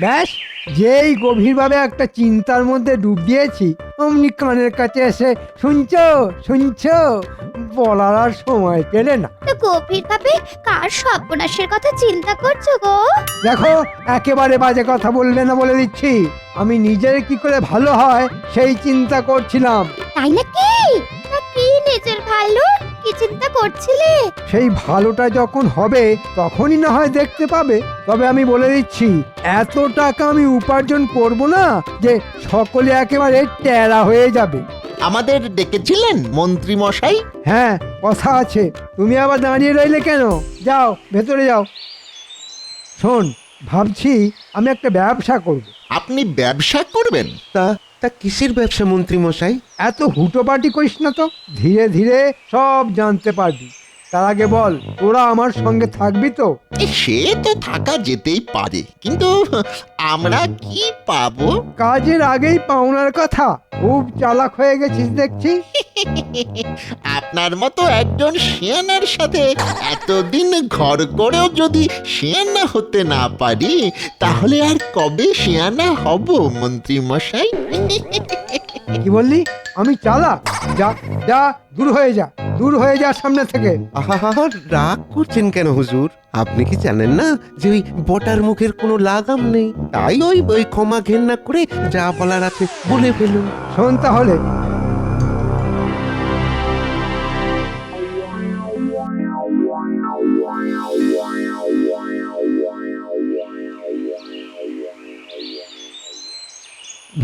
ব্যাস, যেই গভীরভাবে একটা চিন্তার মধ্যে ডুব দিয়েছি অমনি কানের কাছে এসে শুনছো শুনছো বলার আর সময় পেলে না। তো গভীরভাবে কার সর্বনাশের কথা চিন্তা করছো গো? দেখো, একেবারে বাজে কথা বলবে না বলে দিচ্ছি। আমি নিজের কি করে ভালো হয় সেই চিন্তা করছিলাম। তাই নাকি? তা কি নিজের ভালো কি চিন্তা করছিলে? সেই ভালোটা যখন হবে তখনই না হয় দেখতে পাবে। তবে আমি বলে দিচ্ছি, এত টাকা আমি উপার্জন করব না যে সকলে একেবারে টেরা হয়ে যাবে। আমাদের ডেকেছিলেন মন্ত্রী মশাই? হ্যাঁ, কথা আছে। তুমি আবার দাঁড়িয়ে রইলে কেন? যাও ভেতরে যাও। শোন, ভাবছি আমি একটা ব্যবসা করব। আপনি ব্যবসা করবেন? তা তা কিসের ব্যবসা মন্ত্রী মশাই? এত হুটোপাটি করিস না তো, ধীরে ধীরে সব জানতে পারবি। তার আগে বল, তোরা আমার সঙ্গে থাকবি তো? সে তো থাকা যেতেই পারে, কিন্তু আমরা কি পাবো? কাজের আগেই পাওনার কথা। খুব চালাক হয়ে গেছিস দেখছি। আপনার মতো একজন শিয়ানার সাথে এতদিন ঘর করেও যদি শিয়ানা হতে না পারি, তাহলে আর কবে শিয়ানা হব মন্ত্রী মশাই? কি বললি? আমি চালাক? যা যা, দূর হয়ে যা, দূর হয়ে যা সামনে থেকে। আহা, রাগ করছেন কেন হুজুর? আপনি কি জানেন না যে ওই বটার মুখের কোনো লাগাম নেই? তাই ওই ক্ষমা ঘেন্না করে যা বলার আছে বলে ফেলুন। শোন তাহলে,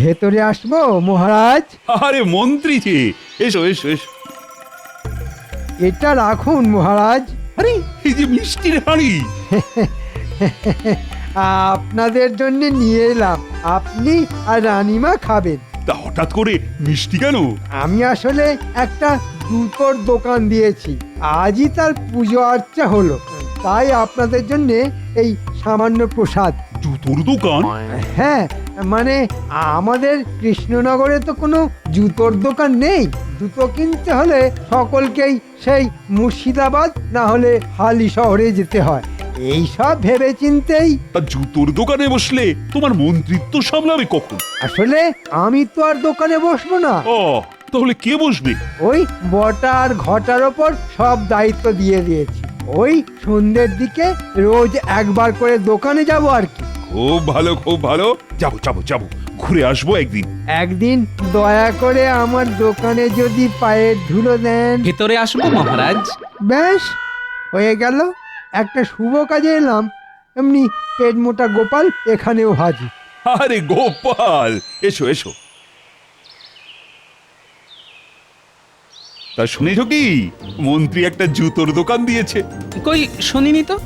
ভেতরে আসবো মহারাজ? আরে মন্ত্রী যে, এসো এসো এসো। এটা রাখুন মহারাজ। আরে এই যে মিষ্টির হাঁড়ি। আপনাদের জন্য নিয়ে এলাম, আপনি আর রানীমা খাবেন। তা হঠাৎ করে মিষ্টি কেন? আমি আসলে একটা জুতোর দোকান দিয়েছি, আজই তার পুজো আর্চা হলো, তাই আপনাদের জন্য এই সামান্য প্রসাদ। জুতোর দোকান? হ্যাঁ, মানে আমাদের কৃষ্ণনগরে তো কোনো জুতোর দোকান নেই। জুতো কিনতে হলে সকলকেই সেই মুর্শিদাবাদ না হলে হালি শহরে যেতে হয়। এই সব ভেবে চিন্তেই তা জুতোর দোকানে বসলে তোমার মন্ত্রিত্ব সামলাবে কখন? আসলে আমি তো আর দোকানে বসবো না, ও, তাহলে কে বসবে? ওই বটা আর ঘটার ওপর সব দায়িত্ব দিয়ে দিয়েছি। ওই সন্ধ্যের দিকে রোজ একবার করে দোকানে যাব আর কি। খুব ভালো খুব ভালো, যাবো যাবো যাবো, ঘুরে আসবো একদিন। একদিন দয়া করে আমার দোকানে যদি পায়ের ধুলো দেন। ভেতরে আসবো মহারাজ। ব্যাস, হয়ে গেল। একটা শুভ কাজে এলাম, এমনি পেট মোটা গোপাল এখানেও হাজির। আরে গোপাল, এসো এসো। তা শুনেছো কি, মন্ত্রী একটা জুতোর দোকান দিয়েছে? কই শুনিনি তো।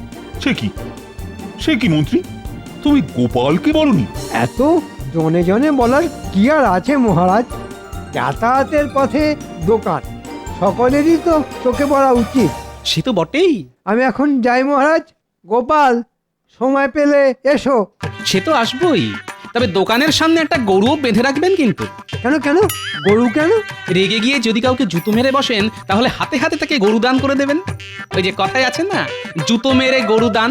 সে কি, সে কি মন্ত্রী, তুমি গোপালকে বলনি? এত জনে জনে বলার কি আর আছে মহারাজ? যাতায়াতের পথে দোকান, সকলেরই তো চোখে পড়া উচিত। সে তো বটেই। আমি এখন যাই মহারাজ। গোপাল, সময় পেলে এসো। সে তো আসবোই, তবে দোকানের সামনে একটা গরুও বেঁধে রাখবেন কিন্তু। কেন কেন? গরু কেন? রেগে গিয়ে যদি কাউকে জুতো মেরে বসেন তাহলে হাতে হাতে তাকে গরু দান করে দেবেন। ওই যে কথায় আছে না, জুতো মেরে গরু দান।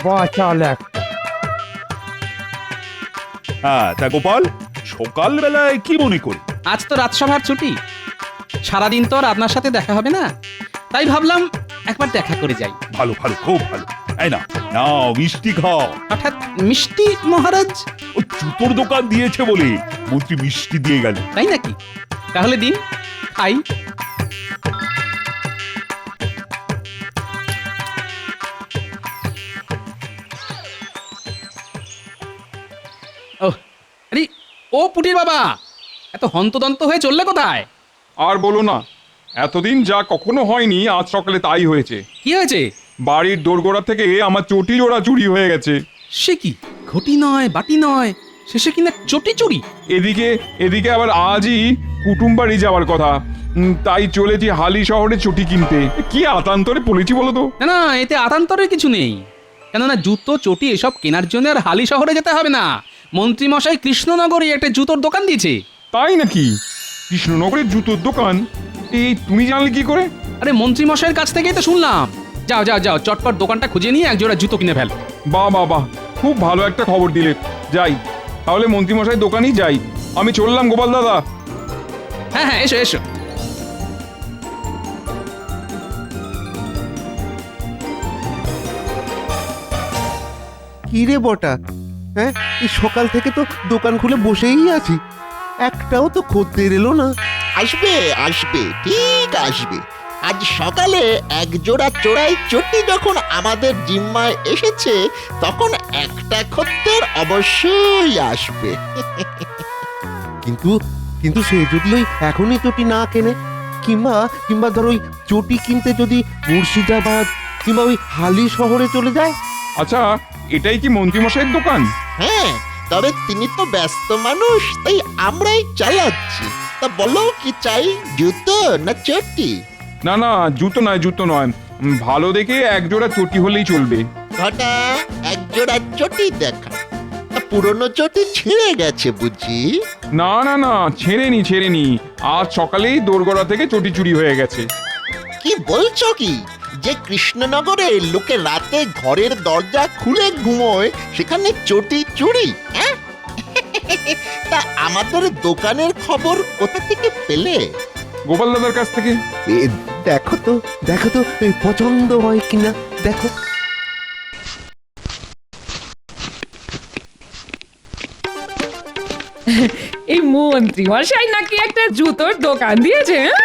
বাচাল একটা। হ্যাঁ, তা গোপাল সকালবেলায় কি মনে করে? আজ তো রাজসভার ছুটি, সারাদিন তো আর আপনার সাথে দেখা হবে না, তাই ভাবলাম একবার দেখা করে যাই। ভালো ভালো, খুব ভালো। এই না নাও মিষ্টি খাও। হঠাৎ মিষ্টি মহারাজ? ও জুতোর দোকান দিয়েছে বলে মন্ত্রী মিষ্টি দিয়ে গেল। তাই নাকি? তাহলে দিন, খাই। ও আরে, ও পুটির বাবা, এত হন্তদন্ত হয়ে চললে কোথায়? আর বলো না, এতদিন যা কখনো হয়নি আজ সকালে তাই হয়েছে। কি হয়েছে? বাড়ির দোরগোড়া থেকে আমার চটি জোড়া চুরি হয়ে গেছে। সে কি, ঘটি নয় বাটি নয়, শেষে কিনা চটি চুরি? এদিকে এদিকে আবার আজই কুটুম বাড়ি যাওয়ার কথা, তাই চলেছি হালি শহরে চটি কিনতে। কি আতান্তরে পড়েছি বলো তো। না না, এতে আতান্তরের কিছু নেই। কেননা জুতো চটি এসব কেনার জন্য আর হালি শহরে যেতে হবে না। মন্ত্রী মশাই কৃষ্ণনগরে একটা জুতোর দোকান দিয়েছে। তাই নাকি? কৃষ্ণনগরের জুতোর দোকান? এই তুমি জানলে কি করে? আরে মন্ত্রী মশাইয়ের কাছ থেকেই তো শুনলাম। যাও যাও যাও, চটপট দোকানটা খুঁজে নিয়ে এক জোড়া জুতো কিনে ফেল। বাহ বাহ বাহ, খুব ভালো একটা খবর দিলে। যাই তাহলে মন্ত্রীমশাই দোকানেই যাই। আমি চললাম গোপাল দাদা। হ্যাঁ হ্যাঁ, এসো এসো। কি রে বটা, হ্যাঁ এই সকাল থেকে তো দোকান খুলে বসেই আছি, একটাও তো খদ্দের এলো না। আসবে আসবে, ঠিক আসবে। আজ সকালে এক জোড়া চোরাই চটি যখন আমাদের জিম্মায় এসেছে, তখন একটা খদ্দের অবশ্যই আসবে। কিন্তু কিন্তু সে যদি ওই এখনই চটি না কেনে, কিংবা কিংবা ধর ওই চটি কিনতে যদি মুর্শিদাবাদ কিংবা ওই হালি শহরে চলে যায়। আচ্ছা, এটাই কি মন্ত্রীমশাইয়ের দোকান? হ্যাঁ, তবে তিনি তো ব্যস্ত মানুষ, তাই আমরাই চালাচ্ছি। তা বলো কি চাই, জুতো না চটি? না না, জুতো নয় জুতো নয়, ভালো দেখে এক জোড়া চটি হলেই চলবে। ঘটা, এক জোড়া চটি দেখা। তা পুরনো চটি ছিঁড়ে গেছে বুঝি? না না না, ছেড়েনি ছেড়েনি, আজ সকালেই দোরগড়া থেকে চটি চুরি হয়ে গেছে। কি বলছো কি, যে কৃষ্ণনগরে লোকে রাতে ঘরের দরজা খুলে ঘুমোয়, সেখানে চটি চুরি? হ্যাঁ? তা আমাদের দোকানের খবর কোথা থেকে পেলে? গোপাল দাদার কাছ থেকে। এ, দেখো তো দেখো তো এই পছন্দ হয় কিনা দেখো। এই মন্ত্রী মশাই নাকি একটা জুতোর দোকান দিয়েছে, হ্যাঁ?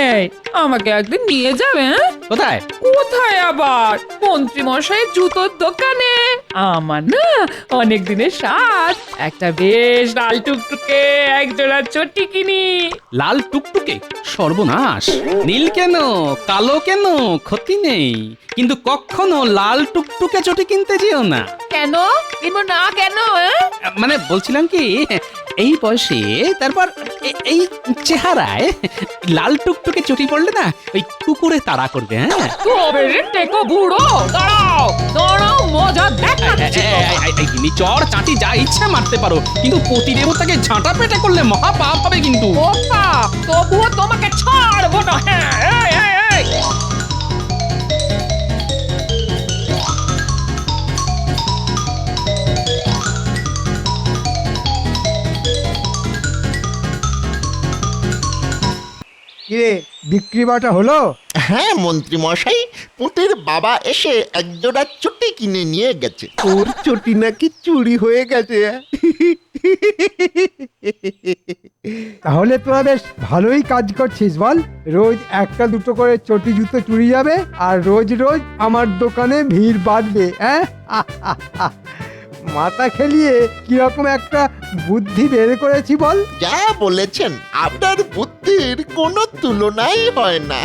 এই আমাকে একদিন নিয়ে যাবে, হ্যাঁ? কোথায়? কোথায় আবার, মন্ত্রী মশাইয়ের জুতোর দোকানে। আমার না অনেক দিনের স্বাদ, একটা বেশ লাল টুকটুকে এক জোড়া চটি কিনি। লাল টুকটুকে? সর্বনাশ! নীল কেন, কালো কেন, ক্ষতি নেই, কিন্তু কখনো লাল টুকটুকে চটি কিনতে যেও না। কেন কিনবো না কেন, হ্যাঁ? মানে বলছিলাম কি, এই বয়সে, তারপর এই চেহারায় লাল টুকটুকে চটি পড়লে না ওই কুকুরে তাড়া করবে। হ্যাঁ, তবে রে টেকো বুড়ো, দাঁড়াও দাঁড়াও, মজা দেখাচ্ছি। চর চাটি যা ইচ্ছা মারতে পারো, কিন্তু পতি দেবতাকে ঝাঁটা পেটা করলে মহা পাপ হবে কিন্তু। ওপা, তবুও তোমাকে ছাড়বো না। হ্যাঁ, এই, এই, এই। কিরে, বিক্রি বাটা হলো? হ্যাঁ মন্ত্রী মশাই, পুঁটির বাবা এসে এক জোড়া চটি কিনে নিয়ে গেছে। ওর চটি নাকি চুরি হয়ে গেছে। তাহলে তোরা বেশ ভালোই কাজ করছিস বল। রোজ একটা দুটো করে চটি জুতো চুরি যাবে, আর রোজ রোজ আমার দোকানে ভিড় বাড়বে। হ্যাঁ, মাথা খেলিয়ে কিরকম একটা বুদ্ধি বের করেছি বল। যা বলেছেন, আপনার বুদ্ধির কোনো তুলনাই হয় না।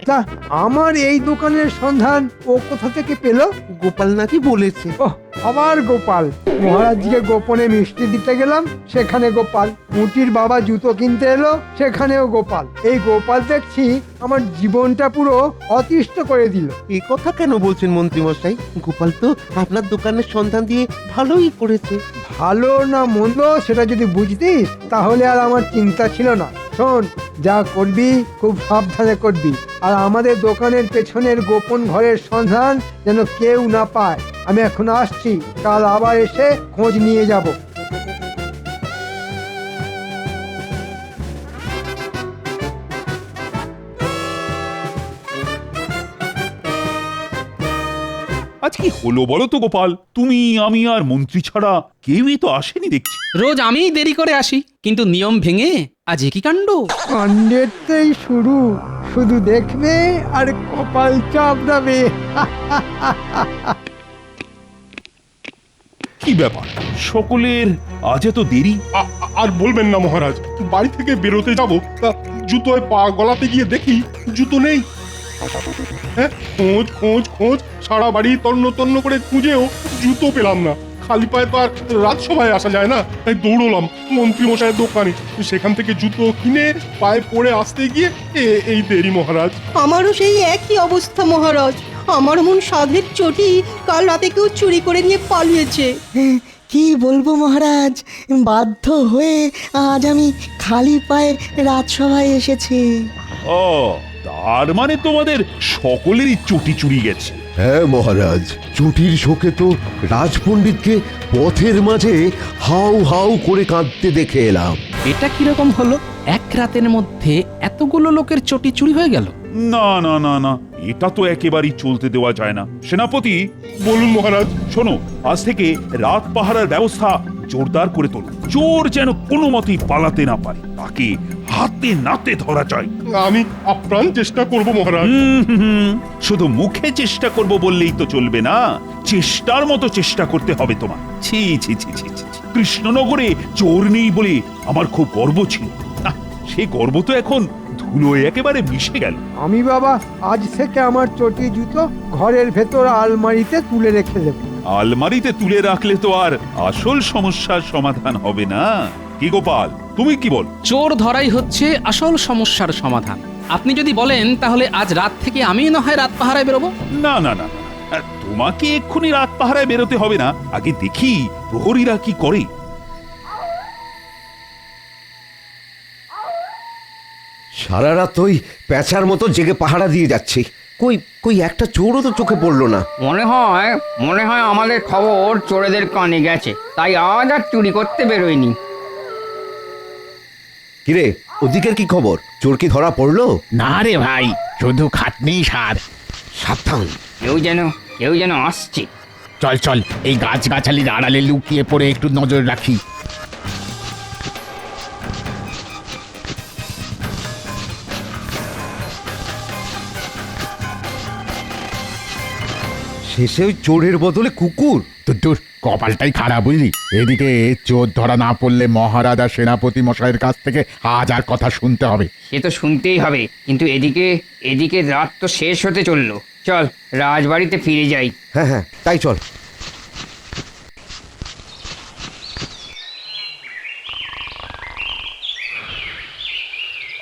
তা আমার এই দোকানের সন্ধান ও কোথা থেকে পেল? গোপাল নাকি বলেছে। ওহ, আবার গোপাল। মহারাজকে গোপনে মিষ্টি দিতে গেলাম, সেখানে গোপাল। মুটির বাবা জুতো কিনতে এলো, সেখানেও গোপাল। এই গোপাল দেখছি আমার জীবনটা পুরো অতিষ্ঠ করে দিল। এই কথা কেন বলছেন মন্ত্রী মশাই? গোপাল তো আপনার দোকানের সন্ধান দিয়ে ভালোই করেছে। ভালো না মন্দ সেটা যদি বুঝতিস, তাহলে আর আমার চিন্তা ছিল না। শোন, যা করবি খুব সাবধানে করবি, আর আমাদের দোকানের পেছনের গোপন ঘরের সন্ধান যেন কেউ না পায়। আমি এখন আসছি, কাল আবার এসে খোঁজ নিয়ে যাব। আজ কি হলো বলো তো গোপাল? তুমি, আমি আর মন্ত্রী ছাড়া কেউই তো আসেনি দেখছি। রোজ আমিই দেরি করে আসি, কিন্তু নিয়ম ভেঙে আজ একই কাণ্ড। কাণ্ডেরটাই শুরু, শুধু দেখবে আর কপাল চাপড়াবে। কি ব্যাপার, সকলের আজ এত দেরি? আর বলবেন না মহারাজ, বাড়ি থেকে বেরোতে যাব, তা জুতোয় পা গলাতে গিয়ে দেখি জুতো নেই। হ্যাঁ, খোঁজ খোঁজ খোঁজ, সারা বাড়ি তন্ন তন্ন করে খুঁজেও জুতো পেলাম না। খালি পায়ে তো আর রাজসভায় আসা যায় না, তাই দৌড়লাম মন্ত্রী মশাইয়ের দোকানে। সেখান থেকে জুতো কিনে পায়ে পরে আসতে গিয়ে এই দেরি মহারাজ। আমারও সেই একই অবস্থা মহারাজ। আমার মন সাধের চটি কাল রাতে কেউ চুরি করে নিয়ে পালিয়েছে। কি বলবো মহারাজ, বাধ্য হয়ে আজ আমি খালি পায়ে রাজসভায় এসেছি। ও তার মানে তোমাদের সকলেরই চটি চুরি গেছে। হ্যাঁ মহারাজ, চুটির শোকে তো রাজপণ্ডিতকে পথের মাঝে হাউ হাউ করে কাঁদতে দেখে এলাম। এটা কিরকম হলো? এক রাতের মধ্যে এতগুলো লোকের চটি চুরি হয়ে গেল? না না না না, এটা তো একেবারেই চলতে দেওয়া যায় না। সেনাপতি, বলুন মহারাজ। শোনো, আজ থেকে রাত পাহারার ব্যবস্থা জোরদার করে তোলো। চোর যেন কোনো মতেই পালাতে না পারে, তাকে হাতে নাতে ধরা যায়। আমি আপ্রাণ চেষ্টা করব মহারাজ। শুধু মুখে চেষ্টা করব বললেই তো চলবে না, চেষ্টার মতো চেষ্টা করতে হবে তোমার। ছি ছি ছি ছি ছি ছি। কৃষ্ণনগরে চোর নেই বলে আমার খুব গর্ব ছিল, না সেই গর্ব তো এখন ধুলোয় একেবারে মিশে গেল। আমি বাবা আজ থেকে আমার চটি জুতো ঘরের ভেতর আলমারিতে তুলে রেখে দেব। আলমারিতে তুলে রাখলে তো আর আসল সমস্যার সমাধান হবে না। কি গোপাল, তুমি কি বল? চোর ধরাই হচ্ছে আসল সমস্যার সমাধান। আপনি যদি বলেন তাহলে আজ রাত থেকে আমি না হয় রাত পাহারায় বেরোবো। না না না, তোমাকে এক্ষুনি রাত পাহারায় বেরোতে হবে না, আগে দেখি প্রহরীরা কি করে। সারা রাত ওই প্যাঁচার মতো জেগে পাহারা দিয়ে যাচ্ছি, কই কই একটা চোরও তো চোখে পড়লো না। মনে হয় আমাদের খবর চোরেদের কানে গেছে, তাই আজ আর চুরি করতে বেরোয়নি। কিরে, ওদিকের কি খবর? চোর কি ধরা পড়লো? না রে ভাই, শুধু খাটনি সার। সাবধান, কেউ যেন আসছে। চল চল, এই গাছগাছালির আড়ালে লুকিয়ে পড়ে একটু নজর রাখি। শেষে ওই চোরের বদলে কুকুর। তোর কপালটাই খারাপ বুঝলি। এদিকে চোর ধরা না পড়লে মহারাজা সেনাপতি মশাইয়ের কাছ থেকে হাজার কথা শুনতে হবে। সে তো শুনতেই হবে, কিন্তু এদিকে রাত তো শেষ হতে চললো। চল রাজবাড়িতে ফিরে যাই। হ্যাঁ হ্যাঁ, তাই চল।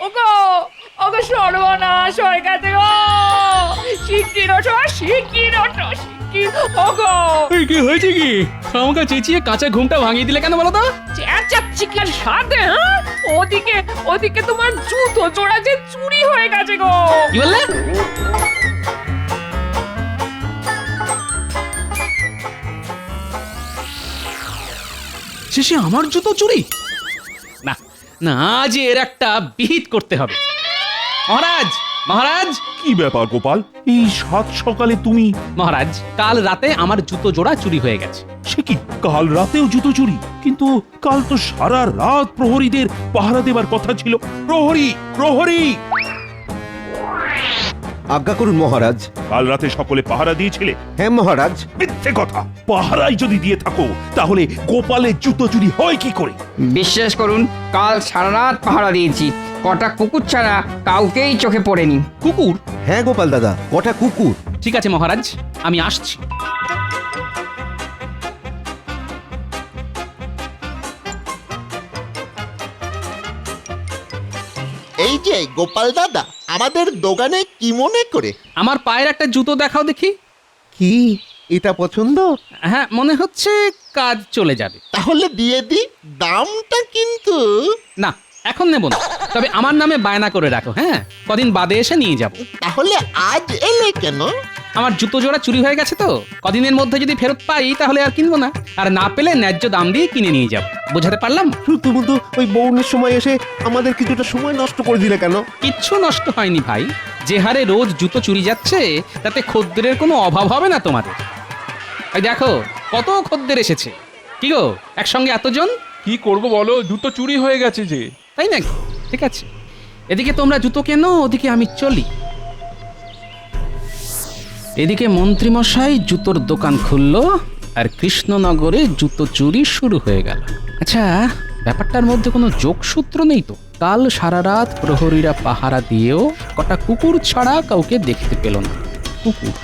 ওগো সর্বনাশ হয়ে গেছে গো। শিগগির ওঠো, ওগো। কি হয়েছে কি? আমাকে চেঁচিয়ে কাঁচা ঘুমটা ভাঙিয়ে দিলে কেন বলো তো? চেঁচাচ্ছি কি আর সাথে? হ্যাঁ, ওদিকে তোমার জুতো জোড়া যে চুরি হয়ে গেছে গো। কি বললে? শেষে আমার জুতো চুরি? না না, আজ এর একটা বিহিত করতে হবে। মহারাজ, মহারাজ! কি ব্যাপার গোপাল, এই সাত সকালে তুমি? মহারাজ, কাল রাতে আমার জুতো জোড়া চুরি হয়ে গেছে। সে কি, কাল রাতেও জুতো চুরি? কিন্তু কাল তো সারা রাত প্রহরীদের পাহারা দেবার কথা ছিল। প্রহরী, প্রহরী! আজ্ঞা করুন মহারাজ। কাল রাতে সকলে পাহারা দিয়েছিলে? হ্যাঁ মহারাজ। মিথ্যে কথা! পাহারাই যদি দিয়ে থাকো তাহলে গোপালের জুতো চুরি হয় কি করে? বিশ্বাস করুন, কাল সারা রাত পাহারা দিয়েছি, কটা কুকুর ছাড়া কাউকেই চোখে পড়েনি। কুকুর? হ্যাঁ গোপাল দাদা, কটা কুকুর। ঠিক আছে মহারাজ, আমি আসছি। এই যে গোপাল দাদা, আমাদের দোকানে কি মনে করে? আমার পায়ের একটা জুতো দেখাও দেখি। কি এটা পছন্দ? হ্যাঁ, মনে হচ্ছে কাজ চলে যাবে। তাহলে দিয়ে দি, দামটা কিন্তু। না, এখন নেব না, তবে আমার নামে বায়না করে রাখো। হ্যাঁ, কদিন বাদে এসে নিয়ে যাব। তাহলে আজ এলে কেন? আমার জুতো জোড়া চুরি হয়ে গেছে তো, কদিনের মধ্যে যদি ফেরত পাই তাহলে আর কিনবো না, আর না পেলে ন্যায্য দাম দিয়ে কিনে নিয়ে যাব। বোঝাতে পারলাম? তুমি তো ওই বৌনের সময় এসে আমাদের কিছুটা সময় নষ্ট করে দিলে কেন? কিচ্ছু নষ্ট হয়নি ভাই, যে হারে রোজ জুতো চুরি যাচ্ছে তাতে খদ্দেরের কোনো অভাব হবে না তোমাদের। এই দেখো কত খদ্দের এসেছে। কি গো, একসঙ্গে এতজন? কি করব বলো, জুতো চুরি হয়ে গেছে যে। তাই নাকি? ঠিক আছে, এদিকে তোমরা জুতো কেনো, ওদিকে আমি চলি। এদিকে মন্ত্রীমশাই জুতোর দোকান খুললো, আর কৃষ্ণনগরে জুতো চুরি শুরু হয়ে গেল। আচ্ছা, ব্যাপারটার মধ্যে কোনো যোগসূত্র নেই তো? কাল সারা রাত প্রহরীরা পাহারা দিয়েও কটা কুকুর ছাড়া কাউকে দেখতে পেল না। কুকুর?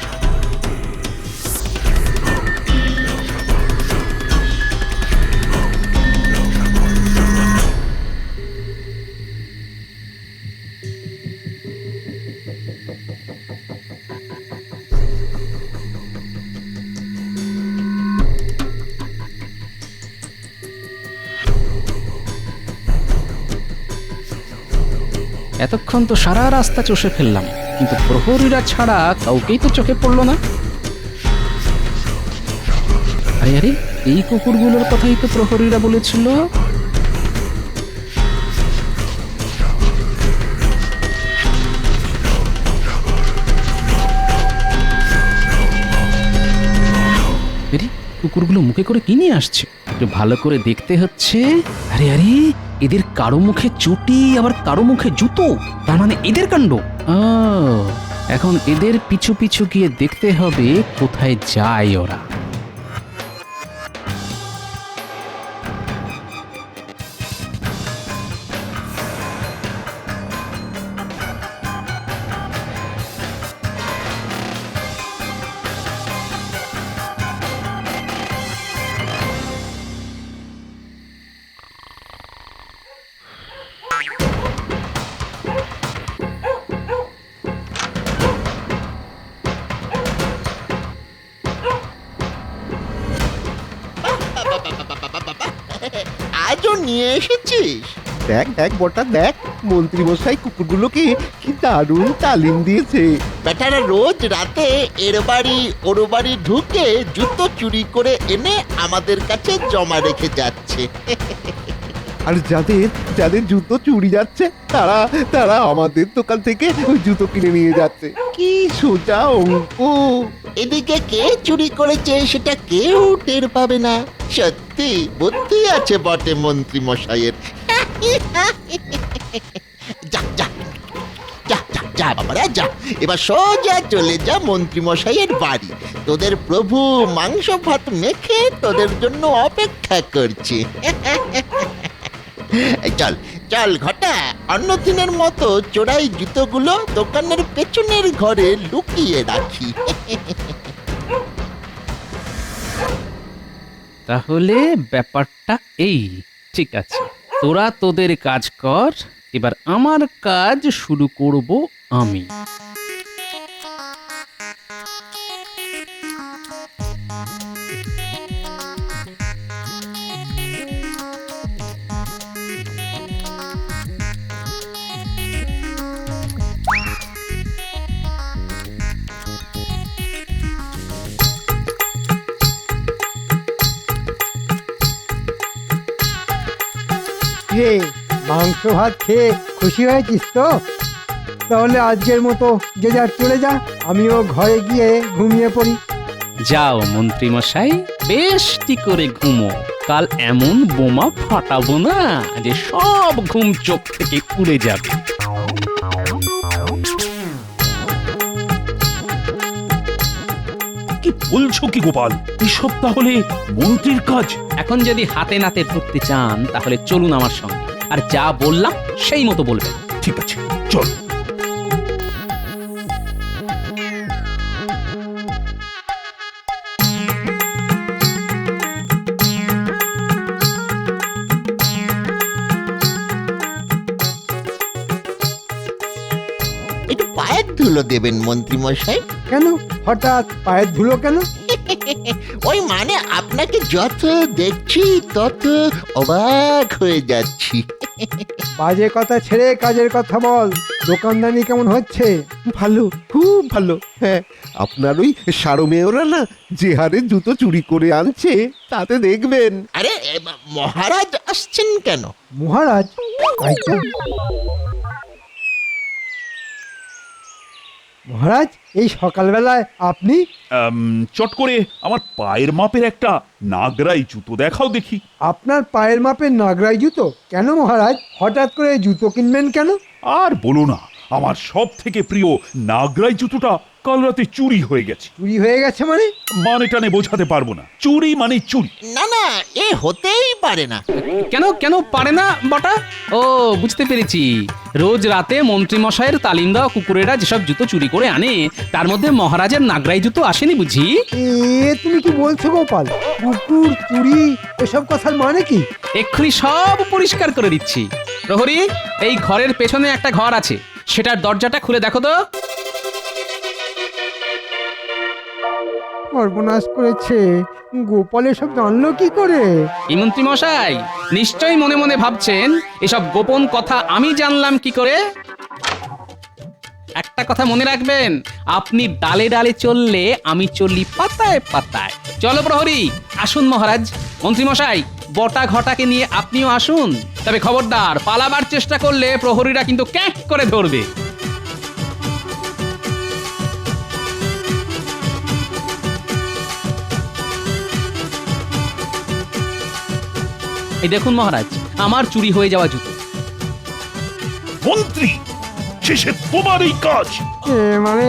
এতক্ষণ তো সারা রাস্তা চষে ফেললাম, কিন্তু প্রহরীরা ছাড়া কাউকেই তো চোখে পড়লো না। আরে আরে, এই কুকুরগুলোর কথাই তো প্রহরীরা বলেছিল। আরে, কুকুরগুলো মুখে করে কি নিয়ে আসছে? একটু ভালো করে দেখতে হচ্ছে। আরে আরে, এদের কারো মুখে চটি, আবার কারো মুখে জুতো, তার মানে এদের কাণ্ড। ও, এখন এদের পিছু পিছু গিয়ে দেখতে হবে কোথায় যায় ওরা। আজও নিয়ে এসেছিস? দেখ দেখ বটা দেখ, মন্ত্রী মশাই কুকুরগুলোকে কি দারুণ তালিম দিয়েছে। বেটারা রোজ রাতে এর বাড়ি ওর বাড়ি ঢুকে জুতো চুরি করে এনে আমাদের কাছে জমা রেখে যাচ্ছে। আর যাদের যাদের জুতো চুরি যাচ্ছে তারা তারা আমাদের দোকান থেকে ওই জুতো কিনে নিয়ে যাচ্ছে। কি সোজা অঙ্ক। এদিকে কে চুরি করেছে সেটা কেউ টের পাবে না। সত্যি বুদ্ধি আছে বটে মন্ত্রী মশাইয়ের। যা যা যা যা যা বাবারা যা, এবার সোজা চলে যা মন্ত্রী মশাইয়ের বাড়ি। তোদের প্রভু মাংস ভাত মেখে তোদের জন্য অপেক্ষা করছে। চল চল ঘটা, অন্য দিনের মতো চোরাই জুতোগুলো দোকানের পেছনের ঘরে লুকিয়ে রাখি। তাহলে ব্যাপারটা এই, ঠিক আছে, তোরা তোদের কাজ কর, এবার আমার কাজ শুরু করব আমি। হে, মাংস ভাত খেয়ে খুশি হয়েছিস তো? তাহলে আজকের মতো যে যার চলে যা, আমিও ঘরে গিয়ে ঘুমিয়ে পড়ি। যাও মন্ত্রী মশাই, বেশটি করে ঘুমো, কাল এমন বোমা ফাটাবো না যে সব ঘুম চোখ থেকে উড়ে যাবে। কি বলছো কি গোপাল, এসব তাহলে মন্ত্রীর কাজ? এখন যদি হাতে নাতে ধরতে চান তাহলে চলুন আমার সঙ্গে, আর যা বললাম সেই মতো বলবেন। ঠিক আছে, চল। একটু পায়ের ধুলো দেবেন মন্ত্রী মশাই। কেন হঠাৎ পায়ের ধুলো কেন? ওই মানে আপনাকে যত দেখছি তত অবাক হয়ে যাচ্ছি। বাজে কথা ছেড়ে কাজের কথা বল। দোকানদানি কেমন হচ্ছে? ভালো, খুব ভালো। হ্যাঁ, আপনার ওই সারো মেয়েরা না যে হারে জুতো চুরি করে আনছে তাতে দেখবেন। আরে মহারাজ আসছেন কেন? মহারাজ? তাই তো। মহারাজ, এই সকালবেলায় আপনি? চট করে আমার পায়ের মাপের একটা নাগরাই জুতো দেখাও দেখি। আপনার পায়ের মাপের নাগরাই জুতো? কেন মহারাজ, হঠাৎ করে জুতো কিনবেন কেন? আর বলো না, আমার সব থেকে প্রিয় নাগরাই জুতোটা কাল রাতে চুরি হয়ে গেছে। চুরি হয়ে গেছে মানে? মানে টানে বোঝাতে পারবো না, চুরি মানে চুরি। না না, এ হতেই পারে না। কেন কেন পারে না বটা? ও, বুঝতে পেরেছি, রোজ রাতে মন্ত্রী মশাইয়ের তালিম দেওয়া কুকুরেরা যেসব জুতো চুরি করে আনে তার মধ্যে মহারাজের নাগরাই জুতো আসেনি বুঝি? এ তুমি কি বলছো গোপাল? কুকুর চুরি এসব কথার মানে কি? এক্ষুনি সব পরিষ্কার করে দিচ্ছি। প্রহরী, এই ঘরের পেছনে একটা ঘর আছে, সেটার দরজাটা খুলে দেখো তো। সর্বনাশ করেছে, গোপাল এসব জানলো কি করে? এই মন্ত্রী মশাই নিশ্চয়ই মনে মনে ভাবছেন এসব গোপন কথা আমি জানলাম কি করে। একটা কথা মনে রাখবেন, আপনি ডালে ডালে চললে আমি চললি পাতায় পাতায়। চলো প্রহরী, আসুন মহারাজ। মন্ত্রীমশাই, বটা ঘটাকে নিয়ে আপনিও আসুন। তবে খবরদার, পালাবার চেষ্টা করলে প্রহরীরা কিন্তু ক্যাঁক করে ধরবে। এই দেখুন মহারাজ, আমার চুরি হয়ে যাওয়া জুতো। মন্ত্রী, শেষে তোমার এই কাজ? মানে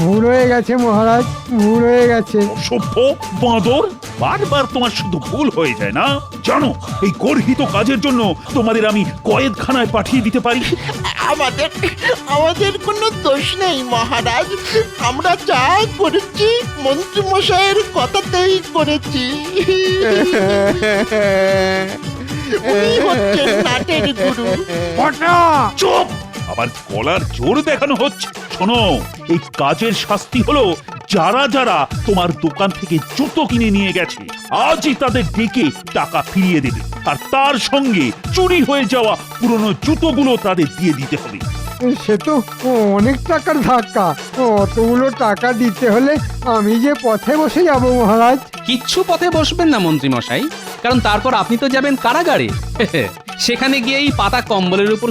ভুল হয়ে গেছে মহারাজ, ভুল হয়ে গেছে। অসভ্য বাঁদর, বারবার তোমার শুধু ভুল হয়ে যায় না? জানো, এই গর্হিত কাজের জন্য তোমাদের আমি কয়েদখানায় পাঠিয়ে দিতে পারি। আমাদের কোনো দোষ নেই মহারাজ, আমরা যা করেছি মন্ত্রী মশাইয়ের কথাতেই করেছি। উনি হচ্ছেন নাটের গুরু। চুপ! আবার গলার জোর দেখানো হচ্ছে। শোনো, এই কাজের শাস্তি হলো যারা যারা তোমার দোকান থেকে জুতো কিনে নিয়ে গেছে আজই তাদের ডেকে টাকা ফিরিয়ে দেবে, আর তার সঙ্গে চুরি হয়ে যাওয়া পুরনো জুতোগুলো তাদের দিয়ে দিতে হবে। সে তো অনেক টাকার ধাক্কা, অতগুলো টাকা দিতে হলে আমি যে পথে বসে যাব মহারাজ। কিচ্ছু পথে বসবেন না মন্ত্রী মশাই, কারণ তারপর আপনি তো যাবেন কারাগারে। সেখানে গিয়েই পাতা কম্বলের উপর